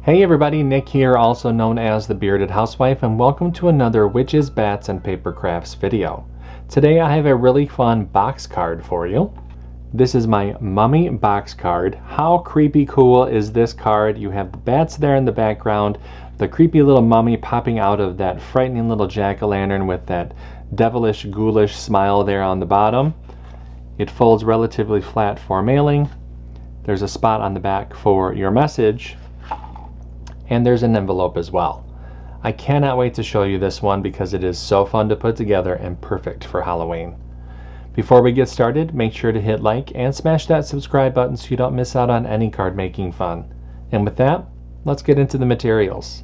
Hey everybody, Nick here, also known as the Bearded Housewife, and welcome to another Witches, Bats, and Papercrafts video. Today I have a really fun box card for you. This is my mummy box card. How creepy cool is this card? You have the bats there in the background, the creepy little mummy popping out of that frightening little jack-o'-lantern with that devilish, ghoulish smile there on the bottom. It folds relatively flat for mailing. There's a spot on the back for your message. And there's an envelope as well. I cannot wait to show you this one because it is so fun to put together and perfect for Halloween. Before we get started, make sure to hit like and smash that subscribe button so you don't miss out on any card making fun. And with that, let's get into the materials.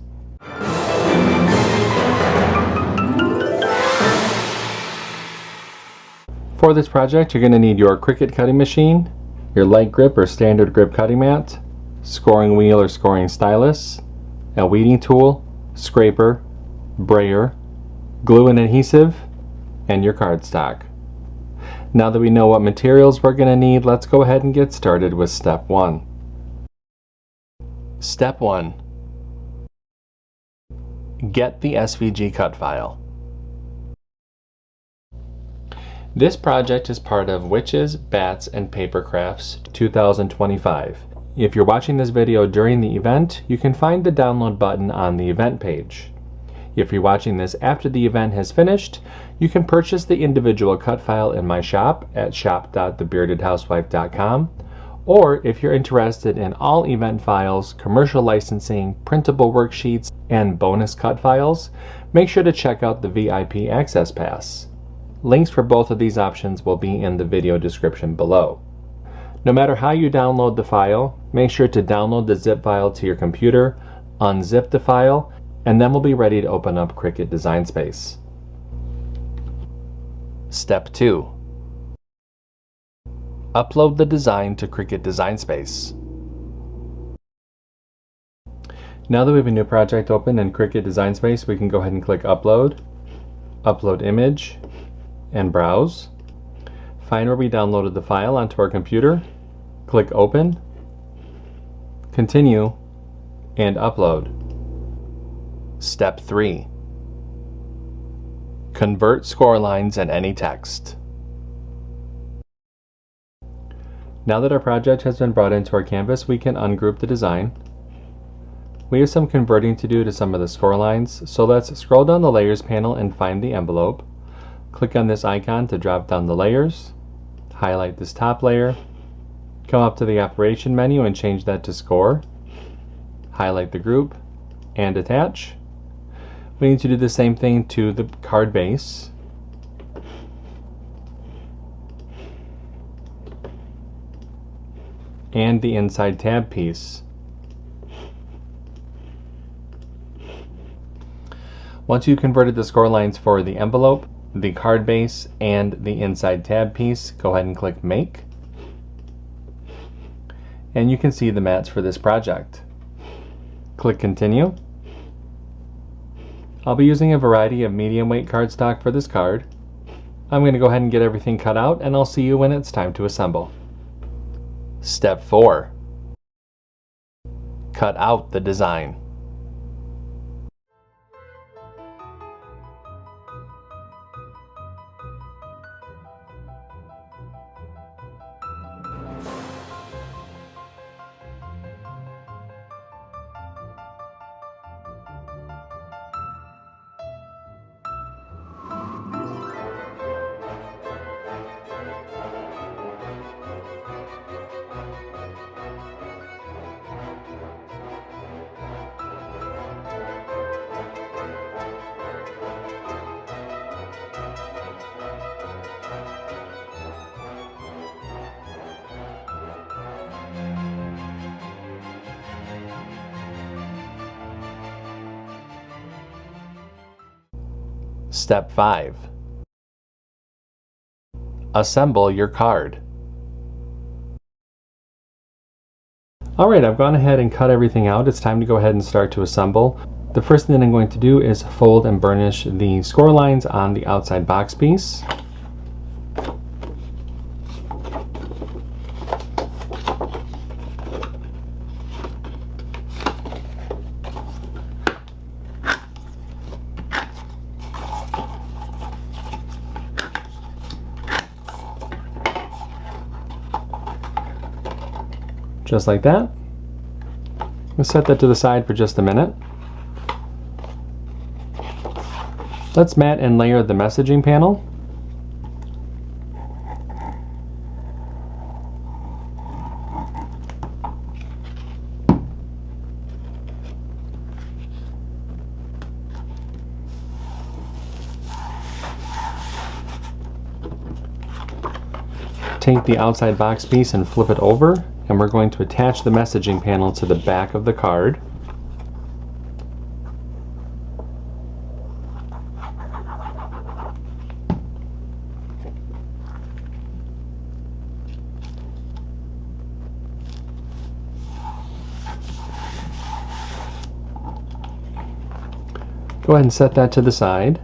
For this project, you're going to need your CRICUT cutting machine, your light grip or standard grip cutting mat, scoring wheel or scoring stylus, a weeding tool, scraper, brayer, glue and adhesive, and your cardstock. Now that we know what materials we're going to need, let's go ahead and get started with step 1. Step 1. Get the SVG cut file. This project is part of Witches, Bats, and Papercrafts 2025. If you're watching this video during the event, you can find the download button on the event page. If you're watching this after the event has finished, you can purchase the individual cut file in my shop at shop.thebeardedhousewife.com, or if you're interested in all event files, commercial licensing, printable worksheets, and bonus cut files, make sure to check out the VIP Access Pass. Links for both of these options will be in the video description below. No matter how you download the file, make sure to download the zip file to your computer, unzip the file, and then we'll be ready to open up CRICUT Design Space. Step 2. Upload the design to CRICUT Design Space. Now that we have a new project open in CRICUT Design Space, we can go ahead and click Upload, Upload Image, and Browse. Find where we downloaded the file onto our computer, click Open, Continue, and Upload. Step 3. Convert score lines and any text. Now that our project has been brought into our canvas, we can ungroup the design. We have some converting to do to some of the score lines, so let's scroll down the Layers panel and find the envelope. Click on this icon to drop down the layers. Highlight this top layer, come up to the operation menu and change that to score, highlight the group, and attach. We need to do the same thing to the card base. And the inside tab piece. Once you've converted the score lines for the envelope, the card base, and the inside tab piece, go ahead and click Make. And you can see the mats for this project. Click Continue. I'll be using a variety of medium weight cardstock for this card. I'm going to go ahead and get everything cut out, and I'll see you when it's time to assemble. Step 4. Cut out the design. Step 5. Assemble your card. Alright, I've gone ahead and cut everything out. It's time to go ahead and start to assemble. The first thing I'm going to do is fold and burnish the score lines on the outside box piece. just like that. We'll set that to the side for just a minute. Let's mat and layer the messaging panel. Take the outside box piece and flip it over, and we're going to attach the messaging panel to the back of the card. Go ahead and set that to the side.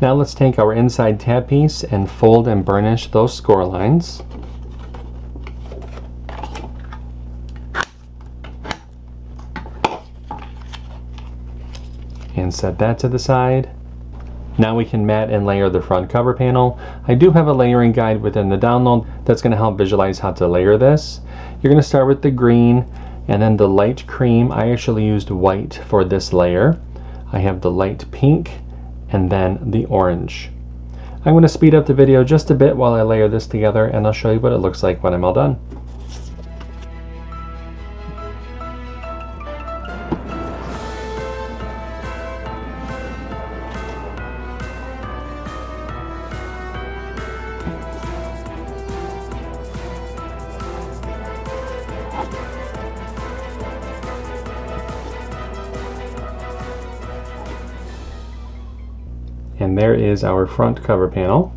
Now let's take our inside tab piece and fold and burnish those score lines. And set that to the side. Now we can mat and layer the front cover panel. I do have a layering guide within the download that's going to help visualize how to layer this. You're going to start with the green and then the light cream. I actually used white for this layer. I have the light pink and then the orange. I'm going to speed up the video just a bit while I layer this together, and I'll show you what it looks like when I'm all done. And there is our front cover panel.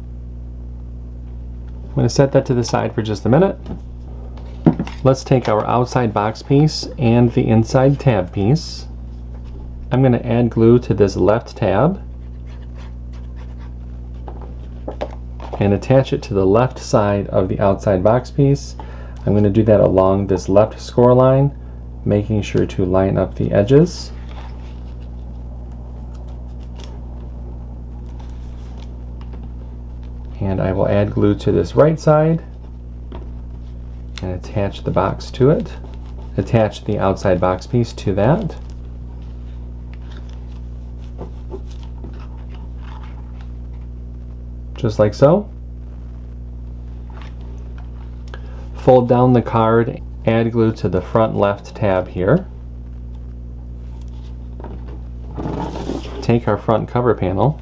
I'm going to set that to the side for just a minute. Let's take our outside box piece and the inside tab piece. I'm going to add glue to this left tab and attach it to the left side of the outside box piece. I'm going to do that along this left score line, making sure to line up the edges. And I will add glue to this right side and attach the box to it. Attach the outside box piece to that. Just like so. Fold down the card, add glue to the front left tab here. Take our front cover panel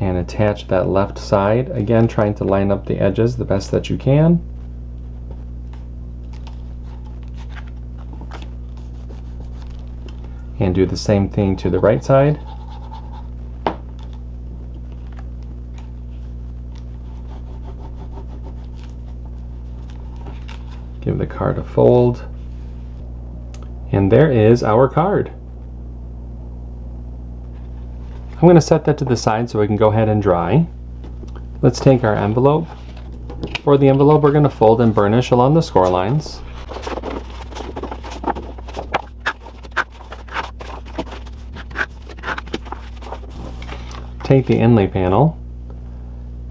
and attach that left side, again trying to line up the edges the best that you can. And do the same thing to the right side. Give the card a fold. And there is our card. I'm going to set that to the side so we can go ahead and dry. Let's take our envelope. For the envelope, we're going to fold and burnish along the score lines. Take the inlay panel,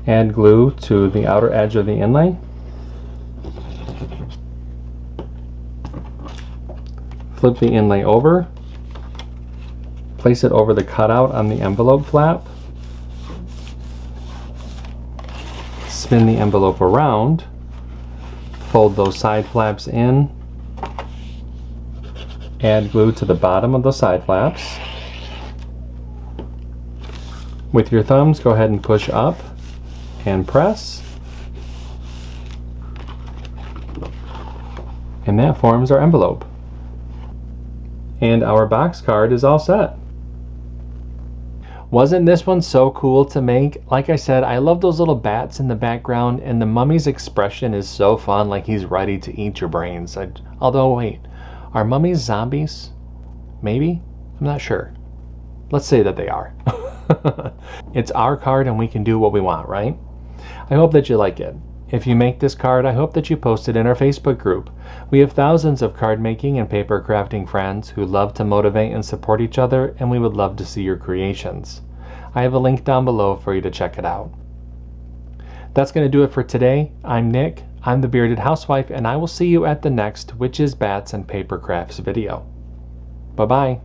add glue to the outer edge of the inlay. Flip the inlay over. Place it over the cutout on the envelope flap. Spin the envelope around. Fold those side flaps in. Add glue to the bottom of the side flaps. With your thumbs, go ahead and push up and press. And that forms our envelope. And our box card is all set. Wasn't this one so cool to make? Like I said, I love those little bats in the background, and the mummy's expression is so fun, like he's ready to eat your brains. Although, wait, are mummies zombies? Maybe? I'm not sure. Let's say that they are. It's our card and we can do what we want, right? I hope that you like it. If you make this card, I hope that you post it in our Facebook group. We have thousands of card making and paper crafting friends who love to motivate and support each other, and we would love to see your creations. I have a link down below for you to check it out. That's going to do it for today. I'm Nick, I'm the Bearded Housewife, and I will see you at the next Witches, Bats, and Papercrafts video. Bye-bye.